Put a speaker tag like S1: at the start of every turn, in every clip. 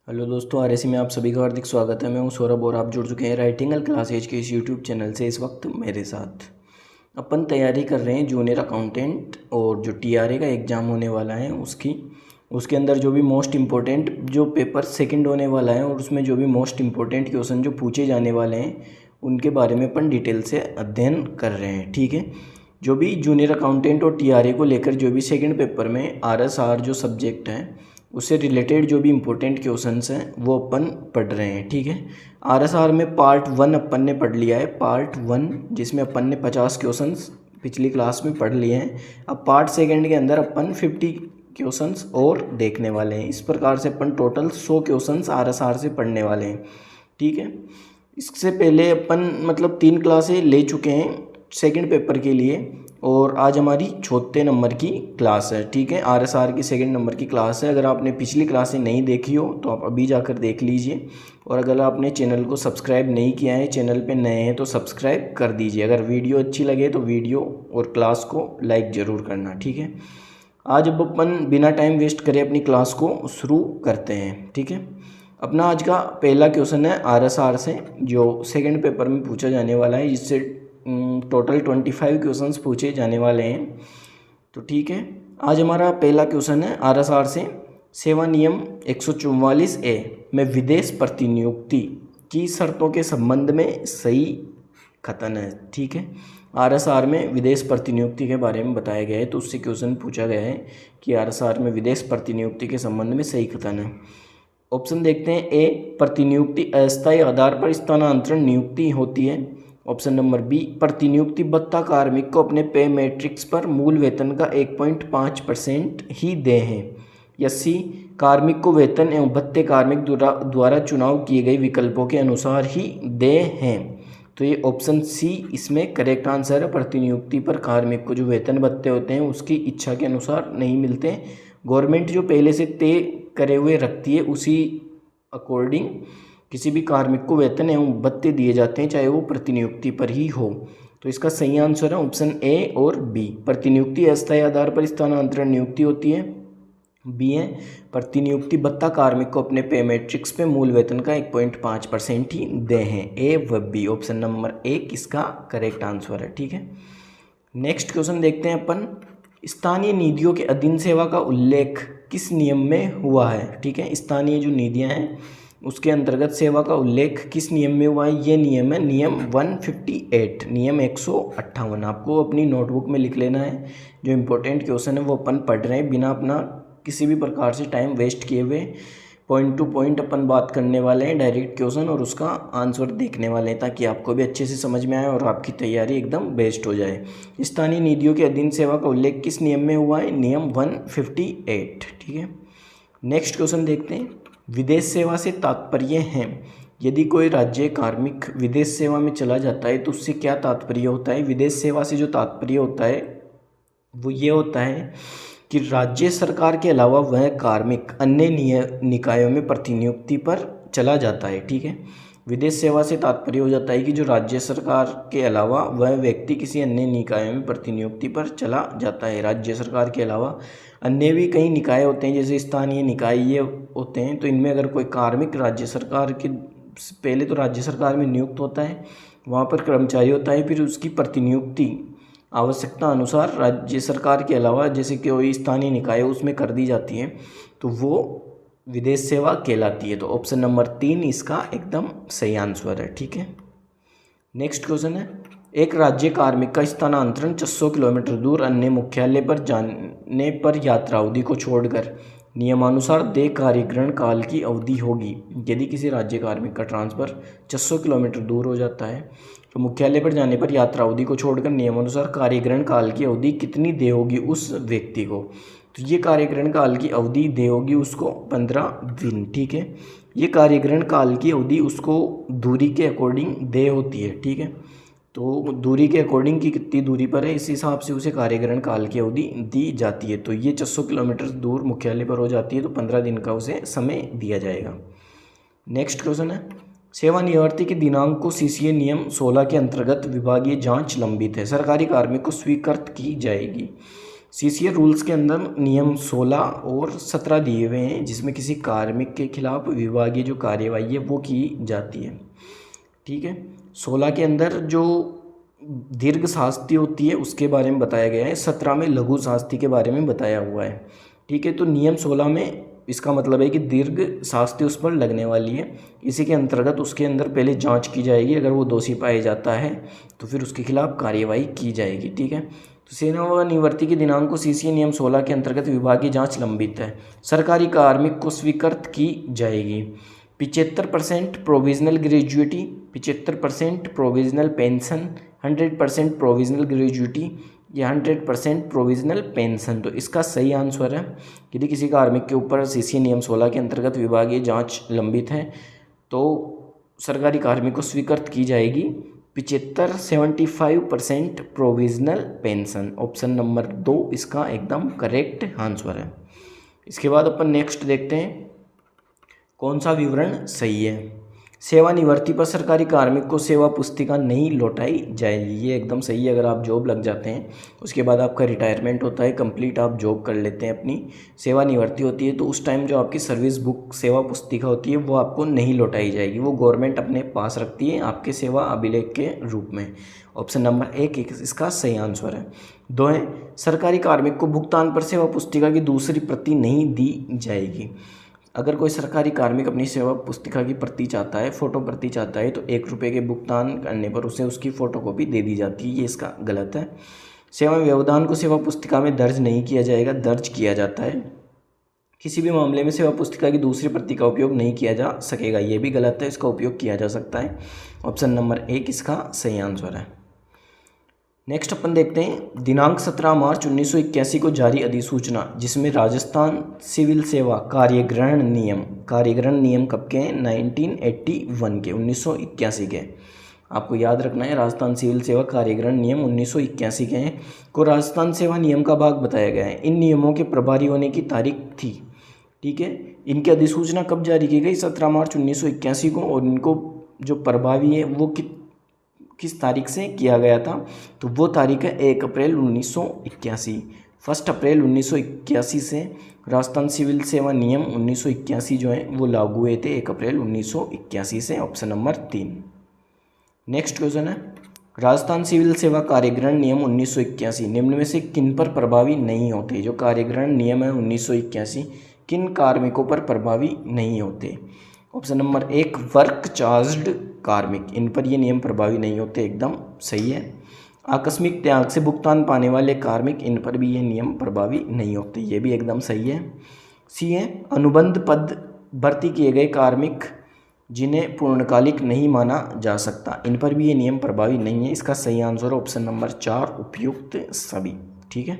S1: Hello दोस्तों, RAC में आप सभी का हार्दिक स्वागत है। मैं हूं सौरभ और आप जुड़ चुके हैं राइटिंग क्लासेज के इस यूट्यूब चैनल से। इस वक्त मेरे साथ अपन तैयारी कर रहे हैं जूनियर अकाउंटेंट और जो टीआरए का एग्ज़ाम होने वाला है उसके अंदर जो भी मोस्ट इम्पोर्टेंट जो पेपर सेकंड होने वाला है और उसमें जो भी मोस्ट इम्पोर्टेंट क्वेश्चन जो पूछे जाने वाले हैं उनके बारे में अपन डिटेल से अध्ययन कर रहे हैं। ठीक है, जो भी जूनियर अकाउंटेंट और टीआरए को लेकर जो भी सेकंड पेपर में आरएसआर जो सब्जेक्ट है उससे रिलेटेड जो भी इम्पोर्टेंट क्वेश्चंस हैं वो अपन पढ़ रहे हैं। ठीक है, आरएसआर में पार्ट 1 अपन ने पढ़ लिया है, पार्ट 1 जिसमें अपन ने 50 क्वेश्चंस पिछली क्लास में पढ़ लिए हैं। अब पार्ट सेकंड के अंदर अपन 50 क्वेश्चंस और देखने वाले हैं। इस प्रकार से अपन टोटल 100 क्वेश्चंस आरएसआर से पढ़ने वाले हैं। ठीक है, इससे पहले अपन 3 क्लासें ले चुके हैं सेकंड पेपर के लिए और आज हमारी 4 नंबर की क्लास है। ठीक है, आरएसआर की सेकंड नंबर की क्लास है। अगर आपने पिछली क्लासें नहीं देखी हो तो आप अभी जाकर देख लीजिए और अगर आपने चैनल को सब्सक्राइब नहीं किया है, चैनल पे नए हैं तो सब्सक्राइब कर दीजिए। अगर वीडियो अच्छी लगे तो वीडियो और क्लास को लाइक ज़रूर करना। ठीक है, आज अब अपन बिना टाइम वेस्ट करे अपनी क्लास को शुरू करते हैं। ठीक है, अपना आज का पहला क्वेश्चन है आरएसआर से जो सेकंड पेपर में पूछा जाने वाला है, जिससे टोटल 25 क्वेश्चंस पूछे जाने वाले हैं। तो ठीक है, आज हमारा पहला क्वेश्चन है आरएसआर से सेवा नियम 144A में विदेश प्रतिनियुक्ति की शर्तों के संबंध में सही कथन है। ठीक है, आरएसआर में विदेश प्रतिनियुक्ति के बारे में बताया गया है तो उससे क्वेश्चन पूछा गया है कि आरएसआर में विदेश प्रतिनियुक्ति के संबंध में सही कथन है। ऑप्शन देखते हैं। ए, प्रतिनियुक्ति अस्थायी आधार पर स्थानांतरण नियुक्ति होती है। ऑप्शन नंबर बी, प्रतिनियुक्ति भत्ता कार्मिक को अपने पे मैट्रिक्स पर मूल वेतन का 1.5% ही दे हैं। या सी, कार्मिक को वेतन एवं भत्ते कार्मिक द्वारा चुनाव किए गए विकल्पों के अनुसार ही दे हैं। तो ये ऑप्शन सी इसमें करेक्ट आंसर है। प्रतिनियुक्ति पर कार्मिक को जो वेतन भत्ते होते हैं उसकी इच्छा के अनुसार नहीं मिलते। गवर्नमेंट जो पहले से तय करे हुए रखती है उसी अकॉर्डिंग किसी भी कार्मिक को वेतन एवं भत्ते दिए जाते हैं, चाहे वो प्रतिनियुक्ति पर ही हो। तो इसका सही आंसर है ऑप्शन ए और बी। प्रतिनियुक्ति अस्थायी आधार पर स्थानांतरण नियुक्ति होती है। बी है, प्रतिनियुक्ति भत्ता कार्मिक को अपने पे मैट्रिक्स पे मूल वेतन का 1.5% ही दे हैं। ए व बी, ऑप्शन नंबर ए इसका करेक्ट आंसर है। ठीक है, नेक्स्ट क्वेश्चन देखते हैं अपन। स्थानीय निधियों के अधीन सेवा का उल्लेख किस नियम में हुआ है। ठीक है, स्थानीय जो निधियां हैं उसके अंतर्गत सेवा का उल्लेख किस नियम में हुआ है। ये नियम है नियम 158, नियम 158। आपको अपनी नोटबुक में लिख लेना है। जो इम्पोर्टेंट क्वेश्चन है वो अपन पढ़ रहे हैं बिना अपना किसी भी प्रकार से टाइम वेस्ट किए हुए। पॉइंट टू पॉइंट अपन बात करने वाले हैं, डायरेक्ट क्वेश्चन और उसका आंसर देखने वाले हैं ताकि आपको भी अच्छे से समझ में आए और आपकी तैयारी एकदम बेस्ट हो जाए। स्थानीय निधियों के अधीन सेवा का उल्लेख किस नियम में हुआ है। नियम 158। ठीक है, नेक्स्ट क्वेश्चन देखते हैं। विदेश सेवा से तात्पर्य है, यदि कोई राज्य कार्मिक विदेश सेवा में चला जाता है तो उससे क्या तात्पर्य होता है। विदेश सेवा से जो तात्पर्य होता है वो ये होता है कि राज्य सरकार के अलावा वह कार्मिक अन्य निकायों में प्रतिनियुक्ति पर चला जाता है। ठीक है, विदेश सेवा से तात्पर्य हो जाता है कि जो राज्य सरकार के अलावा वह व्यक्ति किसी अन्य निकायों में प्रतिनियुक्ति पर चला जाता है। राज्य सरकार के अलावा अन्य भी कई निकाय होते हैं, जैसे स्थानीय निकाय ये होते हैं। तो इनमें अगर कोई कार्मिक राज्य सरकार के पहले तो राज्य सरकार में नियुक्त होता है, वहाँ पर कर्मचारी होता है, फिर उसकी प्रतिनियुक्ति आवश्यकता अनुसार राज्य सरकार के अलावा जैसे कि कोई स्थानीय निकाय उसमें कर दी जाती है, तो वो विदेश सेवा कहलाती है। तो ऑप्शन नंबर 3 इसका एकदम सही आंसर है। ठीक है, नेक्स्ट क्वेश्चन है। एक राज्य कार्मिक का स्थानांतरण 600 किलोमीटर दूर अन्य मुख्यालय पर जाने पर यात्रा अवधि को छोड़कर नियमानुसार देय कार्यग्रहण काल की अवधि होगी। यदि किसी राज्य कार्मिक का ट्रांसफर 600 किलोमीटर दूर हो जाता है तो मुख्यालय पर जाने पर यात्रा अवधि को छोड़कर नियमानुसार कार्यग्रहण काल की अवधि कितनी देय होगी उस व्यक्ति को। तो ये कार्यग्रहण काल की अवधि देय होगी उसको 15 दिन। ठीक है, ये कार्यग्रहण काल की अवधि उसको दूरी के अकॉर्डिंग देय होती है। ठीक है, तो दूरी के अकॉर्डिंग की कितनी दूरी पर है इस हिसाब से उसे कार्यग्रहण काल की अवधि दी जाती है। तो ये 600 किलोमीटर दूर मुख्यालय पर हो जाती है तो 15 दिन का उसे समय दिया जाएगा। नेक्स्ट क्वेश्चन है। सेवानिवृत्ति के दिनांक को सीसीए नियम 16 के अंतर्गत विभागीय जांच लंबित है, सरकारी कार्मिक को स्वीकृत की जाएगी। सीसीए रूल्स के अंदर नियम 16 और 17 दिए हुए हैं, जिसमें किसी कार्मिक के खिलाफ विभागीय जो कार्यवाही है वो की जाती है। ठीक है, 16 के अंदर जो दीर्घ शास्ति होती है उसके बारे में बताया गया है, 17 में लघु शास्ति के बारे में बताया हुआ है। ठीक है, तो नियम 16 में इसका मतलब है कि दीर्घ शास्ति उस पर लगने वाली है। इसी के अंतर्गत उसके अंदर पहले जांच की जाएगी, अगर वो दोषी पाया जाता है तो फिर उसके खिलाफ कार्यवाही की जाएगी। ठीक है, तो सेना व निवृत्ति के दिनांक को सीसीए नियम 16 के अंतर्गत विभागीय जांच लंबित है। सरकारी कार्मिक को स्वीकृत की जाएगी। 75% provisional gratuity, 75% provisional pension, 100% provisional gratuity या 100% प्रोविजनल पेंशन। तो इसका सही आंसर है, यदि किसी कार्मिक के ऊपर सीसीए नियम 16 के अंतर्गत विभागीय जांच लंबित है तो सरकारी कार्मिक को स्वीकृत की जाएगी 75% प्रोविजनल पेंशन। ऑप्शन नंबर 2 इसका एकदम करेक्ट आंसर है। इसके बाद अपन नेक्स्ट देखते हैं कौन सा विवरण सही है। सेवानिवृत्ति पर सरकारी कार्मिक को सेवा पुस्तिका नहीं लौटाई जाएगी, ये एकदम सही है। अगर आप जॉब लग जाते हैं उसके बाद आपका रिटायरमेंट होता है, कंप्लीट आप जॉब कर लेते हैं, अपनी सेवानिवृत्ति होती है, तो उस टाइम जो आपकी सर्विस बुक सेवा पुस्तिका होती है वो आपको नहीं लौटाई जाएगी, वो गवर्नमेंट अपने पास रखती है आपके सेवा अभिलेख के रूप में। ऑप्शन नंबर 1 इसका सही आंसर है। 2 है सरकारी कार्मिक को भुगतान पर सेवा पुस्तिका की दूसरी प्रति नहीं दी जाएगी। अगर कोई सरकारी कार्मिक अपनी सेवा पुस्तिका की प्रति चाहता है, फ़ोटो प्रति चाहता है, तो 1 रुपये के भुगतान करने पर उसे उसकी फ़ोटोकॉपी दे दी जाती है, ये इसका गलत है। सेवा व्यवधान को सेवा पुस्तिका में दर्ज नहीं किया जाएगा, दर्ज किया जाता है। किसी भी मामले में सेवा पुस्तिका की दूसरी प्रति का उपयोग नहीं किया जा सकेगा, ये भी गलत है, इसका उपयोग किया जा सकता है। ऑप्शन नंबर 1 इसका सही आंसर है। नेक्स्ट अपन देखते हैं दिनांक 17 मार्च 1981 को जारी अधिसूचना, जिसमें राजस्थान सिविल सेवा कार्यग्रहण नियम कब के हैं? 1981 के, 1981 के। आपको याद रखना है, राजस्थान सिविल सेवा कार्यग्रहण नियम 1981 के हैं, को राजस्थान सेवा नियम का भाग बताया गया है। इन नियमों के प्रभारी होने की तारीख थी। ठीक है, इनकी अधिसूचना कब जारी की गई? 17 मार्च 1981 को, और इनको जो प्रभावी है वो किस तारीख से किया गया था? तो वो तारीख है 1 अप्रैल 1981। 1 अप्रैल 1981 से राजस्थान सिविल सेवा नियम 1981 जो है वो लागू हुए थे 1 अप्रैल 1981 से। Option number 3। नेक्स्ट क्वेश्चन है राजस्थान सिविल सेवा कार्यग्रहण नियम 1981 निम्न में से किन पर प्रभावी नहीं होते? जो कार्यग्रहण नियम है 1981 किन कार्मिकों पर प्रभावी नहीं होते? ऑप्शन नंबर 1 वर्क चार्ज्ड कार्मिक, इन पर ये नियम प्रभावी नहीं होते, एकदम सही है। आकस्मिक त्याग से भुगतान पाने वाले कार्मिक, इन पर भी ये नियम प्रभावी नहीं होते, ये भी एकदम सही है। सी है अनुबंध पद भर्ती किए गए कार्मिक जिन्हें पूर्णकालिक नहीं माना जा सकता, इन पर भी ये नियम प्रभावी नहीं है, इसका सही आंसर ऑप्शन नंबर 4 उपयुक्त सभी। ठीक है,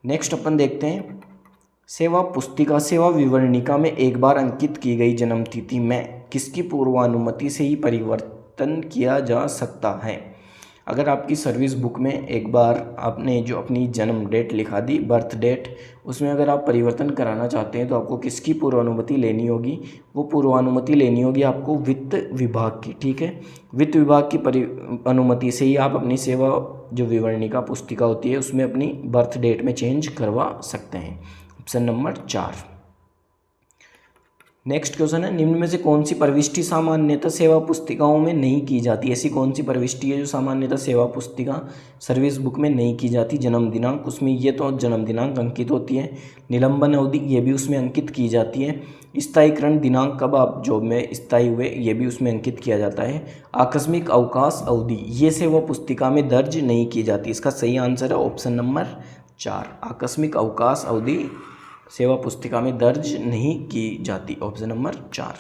S1: नेक्स्ट अपन देखते हैं सेवा पुस्तिका सेवा विवरणिका में एक बार अंकित की गई जन्म तिथि में किसकी पूर्वानुमति से ही परिवर्तन किया जा सकता है? अगर आपकी सर्विस बुक में एक बार आपने जो अपनी जन्म डेट लिखा दी, बर्थ डेट, उसमें अगर आप परिवर्तन कराना चाहते हैं तो आपको किसकी पूर्वानुमति लेनी होगी? वो पूर्वानुमति लेनी होगी आपको वित्त विभाग की। ठीक है, वित्त विभाग की अनुमति से ही आप अपनी सेवा जो विवरणिका पुस्तिका होती है उसमें अपनी बर्थ डेट में चेंज करवा सकते हैं। Option number 4। नेक्स्ट क्वेश्चन है निम्न में से कौन सी प्रविष्टि सामान्यतः सेवा पुस्तिकाओं में नहीं की जाती? ऐसी कौन सी प्रविष्टि है जो सामान्यतः सेवा पुस्तिका सर्विस बुक में नहीं की जाती? जन्म दिनांक, उसमें ये तो जन्म दिनांक अंकित होती है। निलंबन अवधि, ये भी उसमें अंकित की जाती है। स्थायीकरण दिनांक, कब आप जॉब में स्थायी हुए, ये भी उसमें अंकित किया जाता है। आकस्मिक अवकाश अवधि, ये सेवा पुस्तिका में दर्ज नहीं की जाती, इसका सही आंसर है ऑप्शन नंबर 4। आकस्मिक अवकाश अवधि सेवा पुस्तिका में दर्ज नहीं की जाती, ऑप्शन नंबर 4।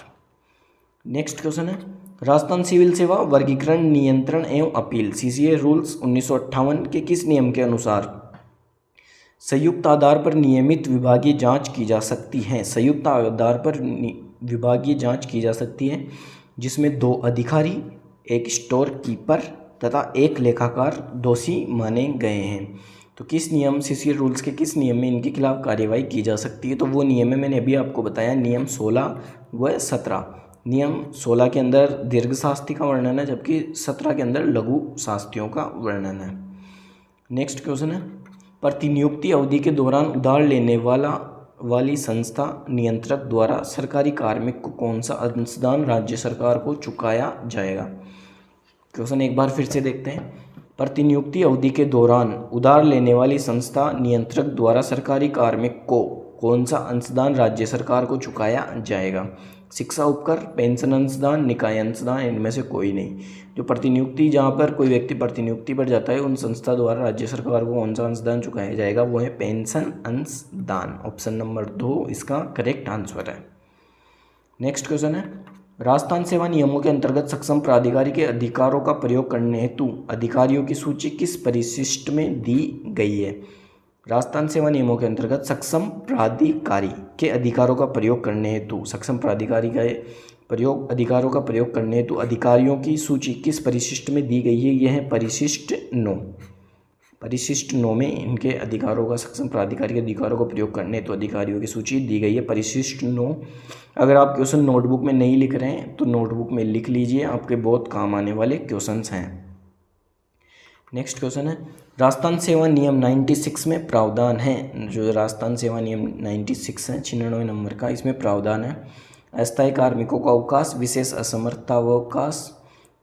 S1: नेक्स्ट क्वेश्चन है राजस्थान सिविल सेवा वर्गीकरण नियंत्रण एवं अपील सीसीए रूल्स 1958 के किस नियम के अनुसार संयुक्त आधार पर नियमित विभागीय जांच की जा सकती है? संयुक्त आधार पर विभागीय जांच की जा सकती है जिसमें 2 अधिकारी, 1 स्टोर कीपर तथा 1 लेखाकार दोषी माने गए हैं। तो किस नियम सीसीए रूल्स के किस नियम में इनके खिलाफ कार्यवाही की जा सकती है? तो वो नियम है मैंने अभी आपको बताया, नियम 16 व 17। नियम 16 के अंदर दीर्घ शास्ति का वर्णन है, जबकि 17 के अंदर लघु शास्तियों का वर्णन है। नेक्स्ट क्वेश्चन है प्रतिनियुक्ति अवधि के दौरान उधार लेने वाली संस्था नियंत्रक द्वारा सरकारी कार्मिक को कौन सा अंशदान राज्य सरकार को चुकाया जाएगा। क्वेश्चन एक बार फिर से देखते हैं। प्रतिनियुक्ति अवधि के दौरान उधार लेने वाली संस्था नियंत्रक द्वारा सरकारी कार्मिक को कौन सा अंशदान राज्य सरकार को चुकाया जाएगा। शिक्षा उपकर, पेंशन अंशदान, निकाय अंशदान, इनमें से कोई नहीं। जो प्रतिनियुक्ति, जहाँ पर कोई व्यक्ति प्रतिनियुक्ति पर जाता है, उन संस्था द्वारा राज्य सरकार को कौन सा अंशदान चुकाया जाएगा, वो है पेंशन अंशदान। ऑप्शन नंबर 2 इसका करेक्ट आंसर है। नेक्स्ट क्वेश्चन है, राजस्थान सेवा नियमों के अंतर्गत सक्षम प्राधिकारी के अधिकारों का प्रयोग करने हेतु अधिकारियों की सूची किस परिशिष्ट में दी गई है। राजस्थान सेवा नियमों के अंतर्गत सक्षम प्राधिकारी के अधिकारों का प्रयोग करने हेतु अधिकारों का प्रयोग करने हेतु अधिकारियों की सूची किस परिशिष्ट में दी गई है। यह है परिशिष्ट 9। परिशिष्ट 9 में इनके अधिकारों का, सक्षम प्राधिकारी के अधिकारों का प्रयोग करने हेतु अधिकारियों की सूची दी गई है, परिशिष्ट 9। अगर आप क्वेश्चन नोटबुक में नहीं लिख रहे हैं तो नोटबुक में लिख लीजिए, आपके बहुत काम आने वाले क्वेश्चंस हैं। नेक्स्ट क्वेश्चन है, राजस्थान सेवा नियम 96 में प्रावधान है। जो राजस्थान सेवा नियम 96 है, 96 नंबर का, इसमें प्रावधान है अस्थायी कार्मिकों का अवकाश, विशेष असमर्थता अवकाश,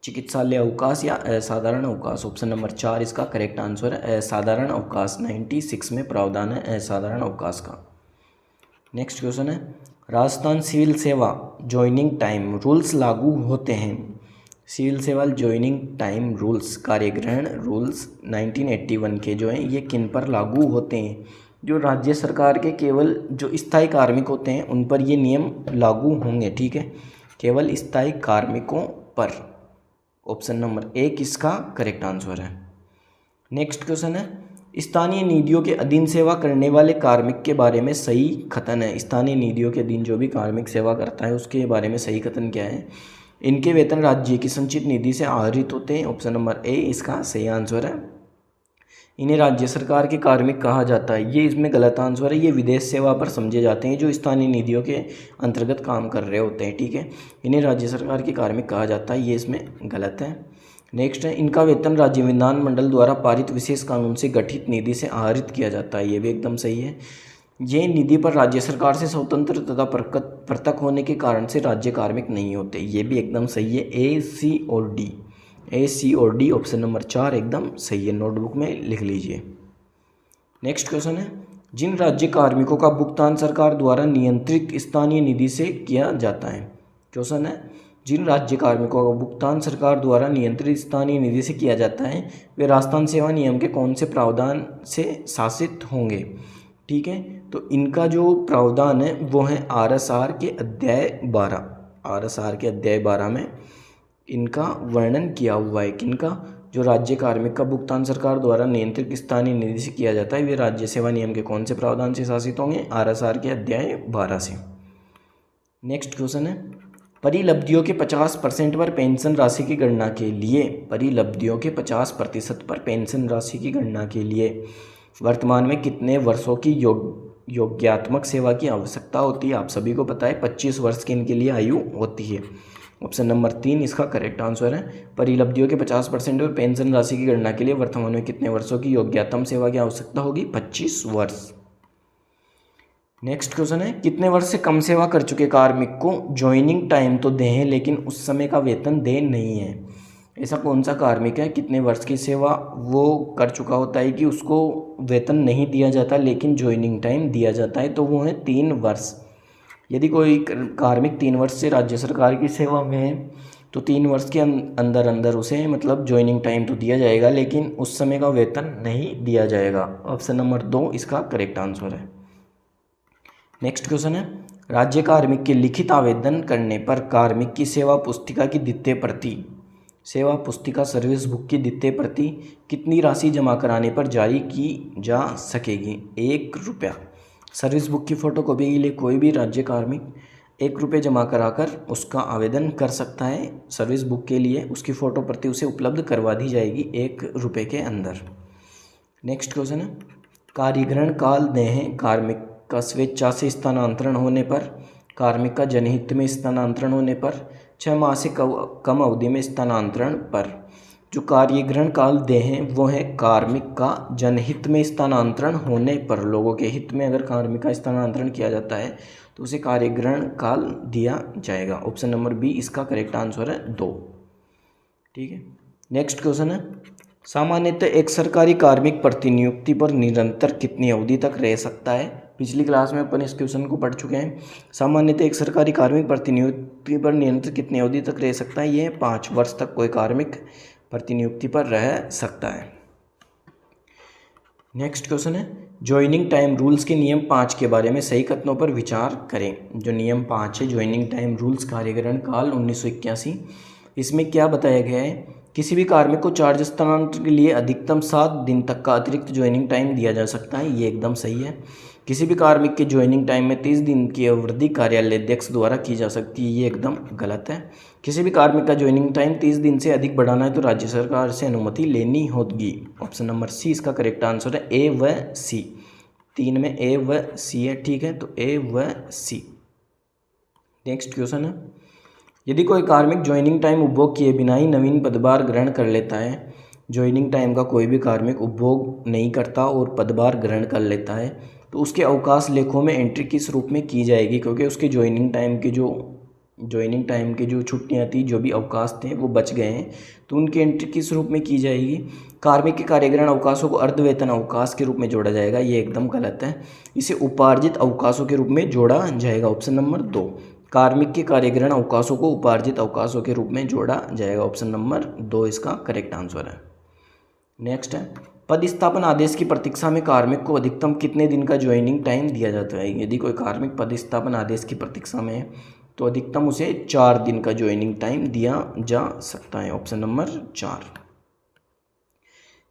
S1: चिकित्सालय अवकाश या असाधारण अवकाश। ऑप्शन नंबर 4 इसका करेक्ट आंसर है, असाधारण अवकाश। 96 में प्रावधान है असाधारण अवकाश का। नेक्स्ट क्वेश्चन है, राजस्थान सिविल सेवा ज्वाइनिंग टाइम रूल्स लागू होते हैं। सिविल सेवा ज्वाइनिंग टाइम रूल्स, कार्यग्रहण रूल्स 1981 के जो हैं, ये किन पर लागू होते हैं। जो राज्य सरकार के केवल जो स्थायी कार्मिक होते हैं उन पर ये नियम लागू होंगे, ठीक है, केवल स्थायी कार्मिकों पर। ऑप्शन नंबर 1 इसका करेक्ट आंसर है। नेक्स्ट क्वेश्चन है, स्थानीय निधियों के अधीन सेवा करने वाले कार्मिक के बारे में सही कथन है। स्थानीय निधियों के अधीन जो भी कार्मिक सेवा करता है उसके बारे में सही कथन क्या है। इनके वेतन राज्य की संचित निधि से आहरित होते हैं। ऑप्शन नंबर ए इसका सही आंसर है। इन्हें राज्य सरकार के कार्मिक कहा जाता है, ये इसमें गलत आंसर है। ये विदेश सेवा पर समझे जाते हैं जो स्थानीय निधियों के अंतर्गत काम कर रहे होते हैं, ठीक है। इन्हें राज्य सरकार के कार्मिक कहा जाता है, ये इसमें गलत है। नेक्स्ट है, इनका वेतन राज्य विधानमंडल द्वारा पारित विशेष कानून से गठित निधि से आहरित किया जाता है, ये भी एकदम सही है। ये निधि पर राज्य सरकार से स्वतंत्र तथा पृथक होने के कारण से राज्य कार्मिक नहीं होते, ये भी एकदम सही है। ए, सी और डी ऑप्शन नंबर 4 एकदम सही है, नोटबुक में लिख लीजिए। नेक्स्ट क्वेश्चन है, जिन राज्य कार्मिकों का भुगतान सरकार द्वारा नियंत्रित स्थानीय निधि से किया जाता है। क्वेश्चन है, जिन राज्य कार्मिकों का भुगतान सरकार द्वारा नियंत्रित स्थानीय निधि से किया जाता है वे राजस्थान सेवा नियम के कौन से प्रावधान से शासित होंगे, ठीक है। तो इनका जो प्रावधान है वो है आरएसआर के अध्याय 12। आरएसआर के अध्याय 12 में इनका वर्णन किया हुआ है। किनका, जो राज्य कार्मिक का भुगतान सरकार द्वारा नियंत्रित स्थानीय निधि से किया जाता है वे राज्य सेवा नियम के कौन से प्रावधान से शासित होंगे, आरएसआर के अध्याय 12 से। नेक्स्ट क्वेश्चन है, परिलब्धियों के 50% पर पेंशन राशि की गणना के लिए, परिलब्धियों के 50% पर पेंशन राशि की गणना के लिए वर्तमान में कितने वर्षों की योग्यात्मक सेवा की आवश्यकता होती है। आप सभी को पता है 25 वर्ष की इनके लिए आयु होती है। ऑप्शन नंबर 3 इसका करेक्ट आंसर है। परिलब्धियों के 50% पर पेंशन राशि की गणना के लिए वर्तमान में कितने वर्षों की योग्यतम सेवा की आवश्यकता होगी, 25 वर्ष। नेक्स्ट क्वेश्चन है, कितने वर्ष से कम सेवा कर चुके कार्मिक को ज्वाइनिंग टाइम तो दें लेकिन उस समय का वेतन दे नहीं है। ऐसा कौन सा कार्मिक है, कितने वर्ष की सेवा वो कर चुका होता है कि उसको वेतन नहीं दिया जाता लेकिन ज्वाइनिंग टाइम दिया जाता है, तो वो है 3 वर्ष। यदि कोई कार्मिक 3 वर्ष से राज्य सरकार की सेवा में है तो 3 वर्ष के अंदर अंदर उसे मतलब ज्वाइनिंग टाइम तो दिया जाएगा लेकिन उस समय का वेतन नहीं दिया जाएगा। ऑप्शन नंबर 2 इसका करेक्ट आंसर है। नेक्स्ट क्वेश्चन है, राज्य कार्मिक के लिखित आवेदन करने पर कार्मिक की सेवा पुस्तिका की द्वितीय प्रति, सेवा पुस्तिका सर्विस बुक की द्वितीय प्रति कितनी राशि जमा कराने पर जारी की जा सकेगी, 1 रुपया। सर्विस बुक की फ़ोटोकॉपी के लिए कोई भी राज्य कार्मिक 1 रुपये जमा कराकर उसका आवेदन कर सकता है सर्विस बुक के लिए। उसकी फ़ोटो प्रति उसे उपलब्ध करवा दी जाएगी 1 रुपये के अंदर। नेक्स्ट क्वेश्चन है, कार्यग्रहण काल दें कार्मिक का स्वेच्छा से स्थानांतरण होने पर, कार्मिक का जनहित में स्थानांतरण होने पर, 6 माह से कम अवधि में स्थानांतरण पर। जो कार्यग्रहण काल देय है वो है कार्मिक का जनहित में स्थानांतरण होने पर, लोगों के हित में अगर कार्मिक का स्थानांतरण किया जाता है तो उसे कार्यग्रहण काल दिया जाएगा। ऑप्शन नंबर बी इसका करेक्ट आंसर है 2। ठीक है, नेक्स्ट क्वेश्चन है, सामान्यतः एक सरकारी कार्मिक प्रतिनियुक्ति पर निरंतर कितनी अवधि तक रह सकता है। पिछली क्लास में अपन इस क्वेश्चन को पढ़ चुके हैं। सामान्यतः एक सरकारी कार्मिक प्रतिनियुक्ति पर निरंतर कितनी अवधि तक रह सकता है, ये 5 वर्ष तक कोई कार्मिक प्रतिनियुक्ति पर रह सकता है। नेक्स्ट क्वेश्चन है, ज्वाइनिंग टाइम रूल्स के नियम 5 के बारे में सही कथनों पर विचार करें। जो नियम 5 है, ज्वाइनिंग टाइम रूल्स, कार्यग्रहण काल 1981, इसमें क्या बताया गया है, किसी भी कार्मिक को चार्ज स्थानांतरण के लिए अधिकतम 7 दिन तक का अतिरिक्त ज्वाइनिंग टाइम दिया जा सकता है, ये एकदम सही है। किसी भी कार्मिक के ज्वाइनिंग टाइम में 30 दिन की अवधि कार्यालय अध्यक्ष द्वारा की जा सकती है, ये एकदम गलत है। किसी भी कार्मिक का ज्वाइनिंग टाइम 30 दिन से अधिक बढ़ाना है तो राज्य सरकार से अनुमति लेनी होगी। ऑप्शन नंबर सी इसका करेक्ट आंसर है, ए व सी। 3 में ए व सी है, ठीक है, तो ए व सी। नेक्स्ट क्वेश्चन है, यदि कोई कार्मिक ज्वाइनिंग टाइम उपभोग किए बिना ही नवीन पदभार ग्रहण कर लेता है, ज्वाइनिंग टाइम का कोई भी कार्मिक उपभोग नहीं करता और पदभार ग्रहण कर लेता है, तो उसके अवकाश लेखों में एंट्री किस रूप में की जाएगी, क्योंकि उसके ज्वाइनिंग टाइम की जो छुट्टियां थी, जो भी अवकाश थे वो बच गए हैं, तो उनकी एंट्री किस रूप में की जाएगी। कार्मिक के कार्यग्रहण अवकाशों को अर्धवेतन अवकाश के रूप में जोड़ा जाएगा, ये एकदम गलत है। इसे उपार्जित अवकाशों के रूप में जोड़ा जाएगा। ऑप्शन नंबर 2, कार्मिक के कार्यग्रहण अवकाशों को उपार्जित अवकाशों के रूप में जोड़ा जाएगा। ऑप्शन नंबर 2 इसका करेक्ट आंसर है। नेक्स्ट है, पदस्थापन आदेश की प्रतीक्षा में कार्मिक को अधिकतम कितने दिन का ज्वाइनिंग टाइम दिया जाता है। यदि कोई कार्मिक पदस्थापन आदेश की प्रतीक्षा में है तो अधिकतम उसे 4 दिन का ज्वाइनिंग टाइम दिया जा सकता है। Option number 4।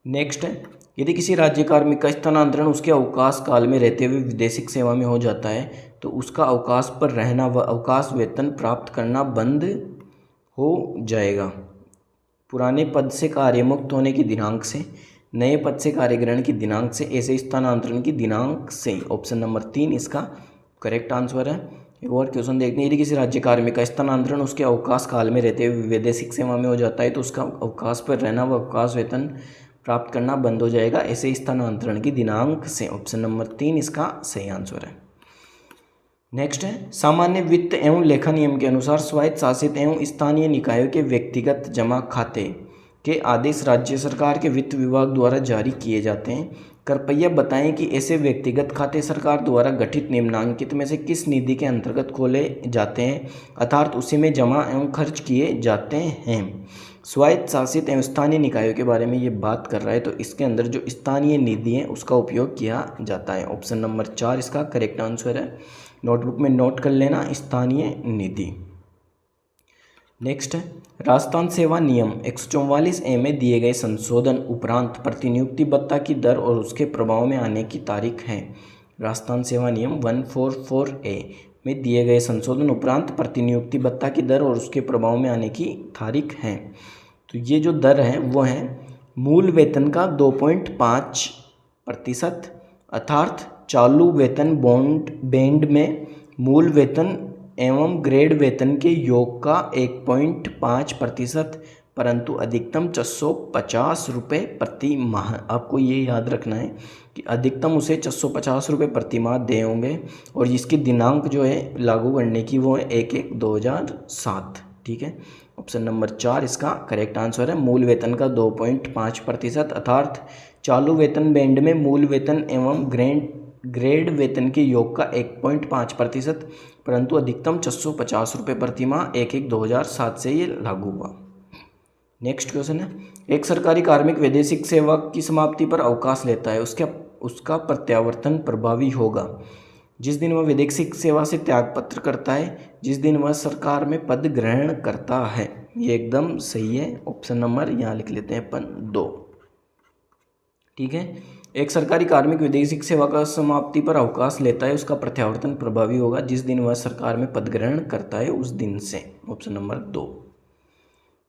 S1: नेक्स्ट है, यदि किसी राज्य कार्मिक का स्थानांतरण उसके अवकाश काल में रहते हुए विदेशिक सेवा में हो जाता है तो उसका अवकाश पर रहना व अवकाश वेतन प्राप्त करना बंद हो जाएगा। पुराने पद से कार्यमुक्त होने की दिनांक से, नए पद से कार्यग्रहण की दिनांक से, ऐसे स्थानांतरण की दिनांक से। ऑप्शन नंबर 3 इसका करेक्ट आंसर है। एक और क्वेश्चन देखते हैं, यदि किसी राज्य कार्मिक का स्थानांतरण उसके अवकाश काल में रहते हुए वैदेशिक सेवा में हो जाता है तो उसका अवकाश पर रहना व अवकाश वेतन प्राप्त करना बंद हो जाएगा, ऐसे स्थानांतरण की दिनांक से। ऑप्शन नंबर 3 इसका सही आंसर है। नेक्स्ट है, सामान्य वित्त एवं लेखा नियम के अनुसार स्वायत्त शासित एवं स्थानीय निकायों के व्यक्तिगत जमा खाते के आदेश राज्य सरकार के वित्त विभाग द्वारा जारी किए जाते हैं। कृपया बताएं कि ऐसे व्यक्तिगत खाते सरकार द्वारा गठित निम्नांकित में से किस निधि के अंतर्गत खोले जाते हैं, अर्थात उसी में जमा एवं खर्च किए जाते हैं। स्वायत्त शासित एवं स्थानीय निकायों के बारे में ये बात कर रहा है, तो इसके अंदर जो स्थानीय निधि है उसका उपयोग किया जाता है। ऑप्शन नंबर 4 इसका करेक्ट आंसर है। नोटबुक में नोट कर लेना, स्थानीय निधि। नेक्स्ट है, राजस्थान सेवा नियम 144A में दिए गए संशोधन उपरांत प्रतिनियुक्ति भत्ता की दर और उसके प्रभाव में आने की तारीख है। राजस्थान सेवा नियम 144A में दिए गए संशोधन उपरांत प्रतिनियुक्ति भत्ता की दर और उसके प्रभाव में आने की तारीख है। तो ये जो दर है वो है मूल वेतन का 2.5%, अर्थात चालू वेतन बैंड में मूल वेतन एवं ग्रेड वेतन के योग का 1.5%, परंतु अधिकतम 650 रुपये प्रति माह। आपको ये याद रखना है कि अधिकतम उसे 650 रुपये प्रति माह दे होंगे और इसकी दिनांक जो है लागू करने की वो है 1/1/2007। ठीक है, ऑप्शन नंबर 4 इसका करेक्ट आंसर है। मूल वेतन का 2.5%, अर्थात चालू वेतन बैंड में मूल वेतन एवं ग्रेड वेतन के योग का 1.5%, परंतु अधिकतम 650 रुपये प्रति माह 1/1/2007 से ये लागू हुआ। नेक्स्ट क्वेश्चन है, एक सरकारी कार्मिक वैदेशिक सेवा की समाप्ति पर अवकाश लेता है, उसका प्रत्यावर्तन प्रभावी होगा जिस दिन वह वैदेशिक सेवा से त्यागपत्र करता है, जिस दिन वह सरकार में पद ग्रहण करता है। ये एकदम सही है। ऑप्शन नंबर यहाँ लिख लेते हैं अपन 2। ठीक है, एक सरकारी कार्मिक वैदेशिक सेवा का समाप्ति पर अवकाश लेता है, उसका प्रत्यावर्तन प्रभावी होगा जिस दिन वह सरकार में पद ग्रहण करता है उस दिन से। Option number 2।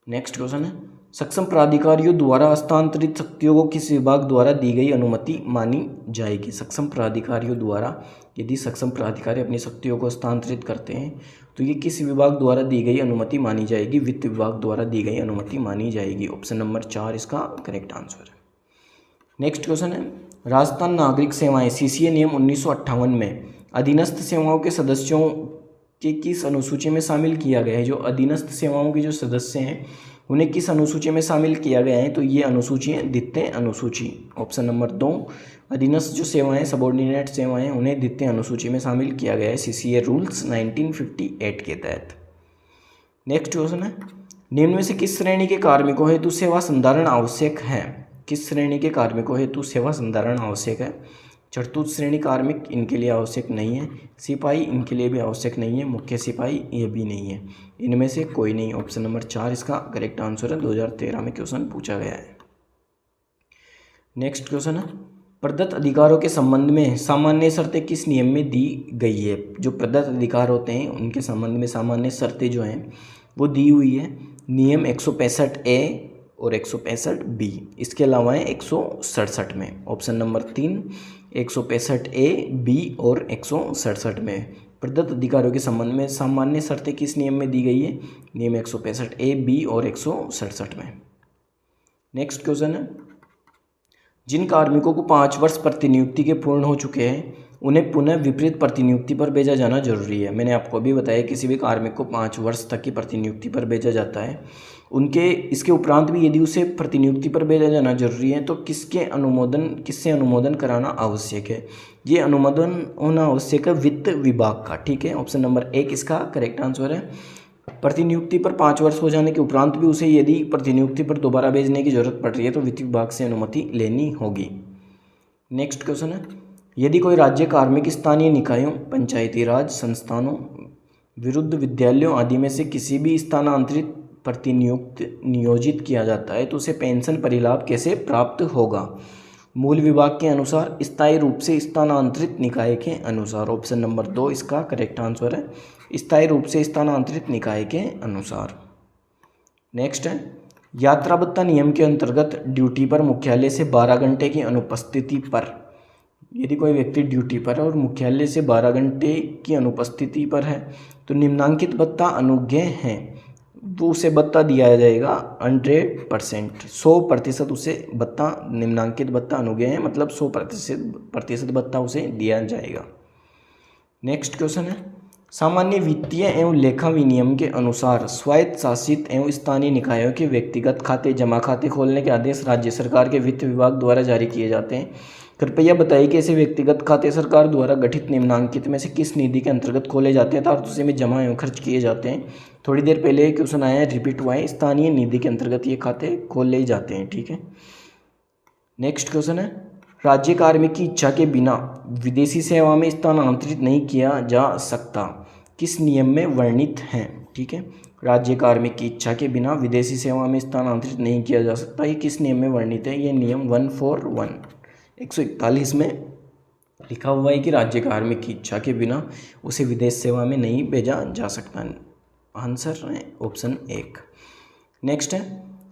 S1: नेक्स्ट क्वेश्चन है, सक्षम प्राधिकारियों द्वारा हस्तांतरित शक्तियों को किस विभाग द्वारा दी गई अनुमति मानी जाएगी। सक्षम प्राधिकारियों द्वारा, यदि सक्षम प्राधिकारी अपनी शक्तियों को हस्तांतरित करते हैं तो ये किस विभाग द्वारा दी गई अनुमति मानी जाएगी? वित्त विभाग द्वारा दी गई अनुमति मानी जाएगी। ऑप्शन नंबर 4 इसका करेक्ट आंसर है। नेक्स्ट क्वेश्चन है, राजस्थान नागरिक सेवाएं सीसीए नियम 1958 में अधीनस्थ सेवाओं के सदस्यों के किस अनुसूची में शामिल किया गया है? जो अधीनस्थ सेवाओं के जो सदस्य हैं उन्हें किस अनुसूची में शामिल किया गया है? तो ये अनुसूची है द्वितीय अनुसूची। ऑप्शन नंबर 2, अधीनस्थ जो सेवाएं सबॉर्डिनेट सेवाएं उन्हें द्वितीय अनुसूची में शामिल किया गया है सीसीए रूल्स 1958 के तहत। नेक्स्ट क्वेश्चन है, निम्न में से किस श्रेणी के कार्मिकों हेतु सेवा संधारण आवश्यक है? किस श्रेणी के कार्मिकों हेतु सेवा संधारण आवश्यक है? चतुर्थ श्रेणी कार्मिक, इनके लिए आवश्यक नहीं है। सिपाही, इनके लिए भी आवश्यक नहीं है। मुख्य सिपाही, ये भी नहीं है। इनमें से कोई नहीं। ऑप्शन नंबर 4 इसका करेक्ट आंसर है। 2013 में क्वेश्चन पूछा गया है। नेक्स्ट क्वेश्चन है, प्रदत्त अधिकारों के संबंध में सामान्य शर्तें किस नियम में दी गई है? जो प्रदत्त अधिकार होते हैं उनके संबंध में सामान्य शर्तें जो हैं वो दी हुई है नियम 165A और 165B। इसके अलावा है 167 में। ऑप्शन नंबर 3 165A, B और 167 में प्रदत्त अधिकारों के संबंध में सामान्य शर्तें किस नियम में दी गई है? नियम 165A, B और 167 में। नेक्स्ट क्वेश्चन है, जिन कार्मिकों को 5 वर्ष प्रतिनियुक्ति के पूर्ण हो चुके हैं उन्हें पुनः विपरीत प्रतिनियुक्ति पर भेजा जाना जरूरी है। मैंने आपको अभी बताया किसी भी कार्मिक को 5 वर्ष तक की प्रतिनियुक्ति पर भेजा जाता है। उनके इसके उपरांत भी यदि उसे प्रतिनियुक्ति पर भेजा जाना जरूरी है तो किससे अनुमोदन कराना आवश्यक है? ये अनुमोदन होना आवश्यक है वित्त विभाग का। ठीक है, ऑप्शन नंबर 1 इसका करेक्ट आंसर है। प्रतिनियुक्ति पर 5 वर्ष हो जाने के उपरांत भी उसे यदि प्रतिनियुक्ति पर दोबारा भेजने की जरूरत पड़ रही है तो वित्त विभाग से अनुमति लेनी होगी। नेक्स्ट क्वेश्चन है, यदि कोई राज्य कार्मिक स्थानीय निकायों, पंचायती राज संस्थानों विरुद्ध विद्यालयों आदि में से किसी भी स्थानांतरित नियोजित किया जाता है तो उसे पेंशन परिलाभ कैसे प्राप्त होगा? मूल विभाग के अनुसार, स्थायी रूप से स्थानांतरित निकाय के अनुसार। ऑप्शन नंबर 2 इसका करेक्ट आंसर है, स्थायी रूप से स्थानांतरित निकाय के अनुसार। नेक्स्ट है, यात्रा भत्ता नियम के अंतर्गत ड्यूटी पर मुख्यालय से 12 घंटे की अनुपस्थिति पर यदि कोई व्यक्ति ड्यूटी पर है और मुख्यालय से 12 घंटे की अनुपस्थिति पर है तो निम्नांकित भत्ता अनुज्ञेय है तो उसे भत्ता दिया जाएगा 100% उसे भत्ता निम्नांकित भत्ता अनुज्ञेय है, मतलब 100% भत्ता उसे दिया जाएगा। नेक्स्ट क्वेश्चन है, सामान्य वित्तीय एवं लेखा विनियम के अनुसार स्वायत्त शासित एवं स्थानीय निकायों के व्यक्तिगत खाते जमा खाते खोलने के आदेश राज्य सरकार के वित्त विभाग द्वारा जारी किए जाते हैं। कृपया बताइए कि ऐसे व्यक्तिगत खाते सरकार द्वारा गठित निम्नांकित में से किस निधि के अंतर्गत खोले जाते हैं तथा उसी में जमा एवं खर्च किए जाते हैं। थोड़ी देर पहले क्वेश्चन आया है, रिपीट हुआ है। स्थानीय निधि के अंतर्गत ये खाते खोले जाते हैं। ठीक है, नेक्स्ट क्वेश्चन है, राज्य कार्मिक की इच्छा के बिना विदेशी सेवा में स्थानांतरित नहीं किया जा सकता, किस नियम में वर्णित है? ठीक है, राज्य कार्मिक की इच्छा के बिना विदेशी सेवा में स्थानांतरित नहीं किया जा सकता, ये किस नियम में वर्णित है? ये नियम 141 में लिखा हुआ है कि राज्य कार्मिक की इच्छा के बिना उसे विदेश सेवा में नहीं भेजा जा सकता। आंसर है ऑप्शन 1। नेक्स्ट है,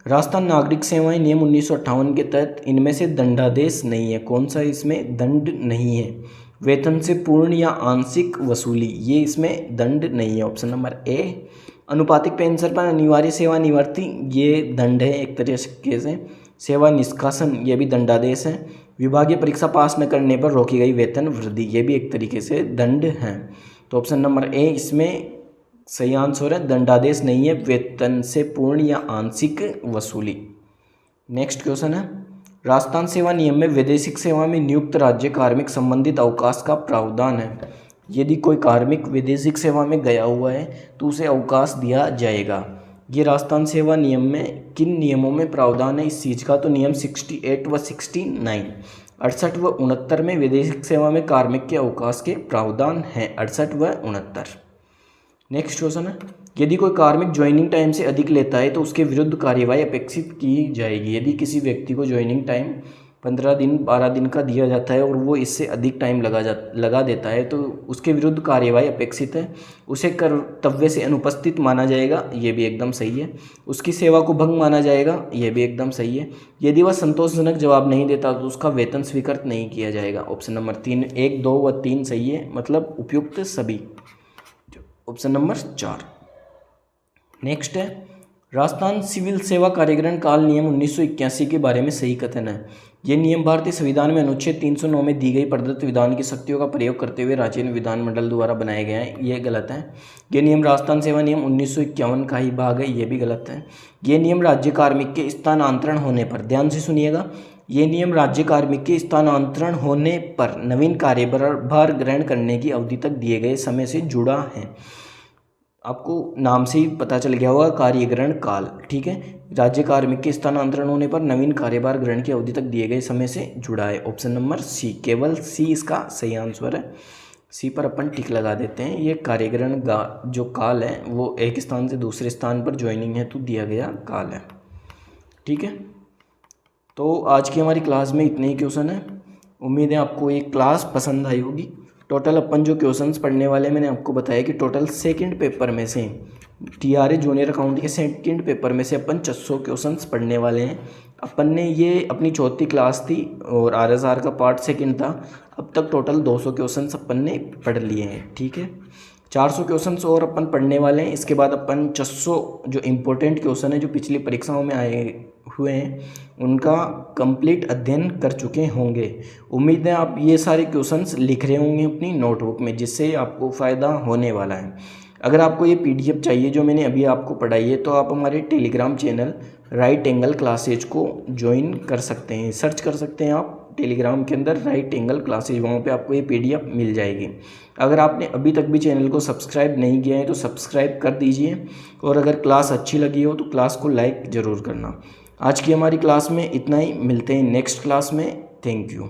S1: राजस्थान नागरिक सेवाएं नियम 1958 के तहत इनमें से दंडादेश नहीं है। कौन सा इसमें दंड नहीं है? वेतन से पूर्ण या आंशिक वसूली, ये इसमें दंड नहीं है। Option number A. अनुपातिक पेंशन पर अनिवार्य सेवा निवृत्ति, ये दंड है एक तरीके से। सेवा निष्कासन, ये भी दंडादेश है। विभागीय परीक्षा पास न करने पर रोकी गई वेतन वृद्धि, ये भी एक तरीके से दंड है। तो ऑप्शन नंबर ए इसमें सही आंसर है, दंडादेश नहीं है, वेतन से पूर्ण या आंशिक वसूली। नेक्स्ट क्वेश्चन है, राजस्थान सेवा नियम में वैदेशिक सेवा में नियुक्त राज्य कार्मिक संबंधित अवकाश का प्रावधान है। यदि कोई कार्मिक वैदेशिक सेवा में गया हुआ है तो उसे अवकाश दिया जाएगा। ये राजस्थान सेवा नियम में किन नियमों में प्रावधान है इस चीज़ का? तो नियम 68 व 69, 68 व 69 में वैदेशिक सेवा में कार्मिक के अवकाश के प्रावधान हैं, 68 व 69। नेक्स्ट क्वेश्चन है, यदि कोई कार्मिक ज्वाइनिंग टाइम से अधिक लेता है तो उसके विरुद्ध कार्यवाही अपेक्षित की जाएगी। यदि किसी व्यक्ति को ज्वाइनिंग टाइम 15 दिन 12 दिन का दिया जाता है और वो इससे अधिक टाइम लगा देता है तो उसके विरुद्ध कार्यवाही अपेक्षित है, उसे कर्तव्य से अनुपस्थित माना जाएगा, ये भी एकदम सही है। उसकी सेवा को भंग माना जाएगा, ये भी एकदम सही है। यदि वह संतोषजनक जवाब नहीं देता तो उसका वेतन स्वीकृत नहीं किया जाएगा। ऑप्शन नंबर 3, 1, 2 व 3 सही है, मतलब उपयुक्त सभी। Option number 4। नेक्स्ट है, राजस्थान सिविल सेवा कार्यग्रहण काल नियम 1981 के बारे में सही कथन है। ये नियम भारतीय संविधान में अनुच्छेद 309 में दी गई प्रदत्त विधान की शक्तियों का प्रयोग करते हुए राज्य विधानमंडल द्वारा बनाए गए हैं। ये गलत है। ये नियम राजस्थान सेवा नियम 1951 का ही भाग है। ये भी गलत है। ये नियम राज्य कार्मिक के स्थानांतरण होने पर, ध्यान से सुनिएगा, ये नियम राज्य कार्मिक के स्थानांतरण होने पर नवीन कार्यभार ग्रहण करने की अवधि तक दिए गए समय से जुड़ा है। आपको नाम से ही पता चल गया होगा, कार्यग्रहण काल, ठीक है। राज्य कार्मिक के स्थानांतरण होने पर नवीन कार्यभार ग्रहण की अवधि तक दिए गए समय से जुड़ा है। ऑप्शन नंबर सी, केवल सी इसका सही आंसर है। सी पर अपन टिक लगा देते हैं। ये कार्यग्रहण जो काल है वो एक स्थान से दूसरे स्थान पर ज्वाइनिंग हेतु दिया गया काल है, ठीक है। तो आज की हमारी क्लास में इतने ही क्वेश्चन है। उम्मीद है आपको ये क्लास पसंद आई होगी। टोटल अपन जो क्वेश्चंस पढ़ने वाले मैंने आपको बताया कि टोटल सेकंड पेपर में से, टीआरए जूनियर अकाउंट के सेकंड पेपर में से अपन 600 क्वेश्चंस पढ़ने वाले हैं। अपन ने ये अपनी चौथी क्लास थी और आरएसआर का पार्ट सेकंड था। अब तक टोटल 200 क्वेश्चंस अपन ने पढ़ लिए हैं, ठीक है। 400 क्वेश्चंस और अपन पढ़ने वाले हैं। इसके बाद अपन 600 जो इम्पोर्टेंट क्वेश्चन है जो पिछली परीक्षाओं में आए हुए हैं उनका कंप्लीट अध्ययन कर चुके होंगे। उम्मीद है आप ये सारे क्वेश्चंस लिख रहे होंगे अपनी नोटबुक में, जिससे आपको फ़ायदा होने वाला है। अगर आपको ये पीडीएफ चाहिए जो मैंने अभी आपको पढ़ाई है, तो आप हमारे Telegram channel right angle classes को ज्वाइन कर सकते हैं। सर्च कर सकते हैं आप टेलीग्राम के अंदर राइट एंगल क्लासेज, वहाँ पे आपको ये पीडीएफ मिल जाएगी। अगर आपने अभी तक भी चैनल को सब्सक्राइब नहीं किया है तो सब्सक्राइब कर दीजिए, और अगर क्लास अच्छी लगी हो तो क्लास को लाइक ज़रूर करना। आज की हमारी क्लास में इतना ही। मिलते हैं नेक्स्ट क्लास में। Thank you.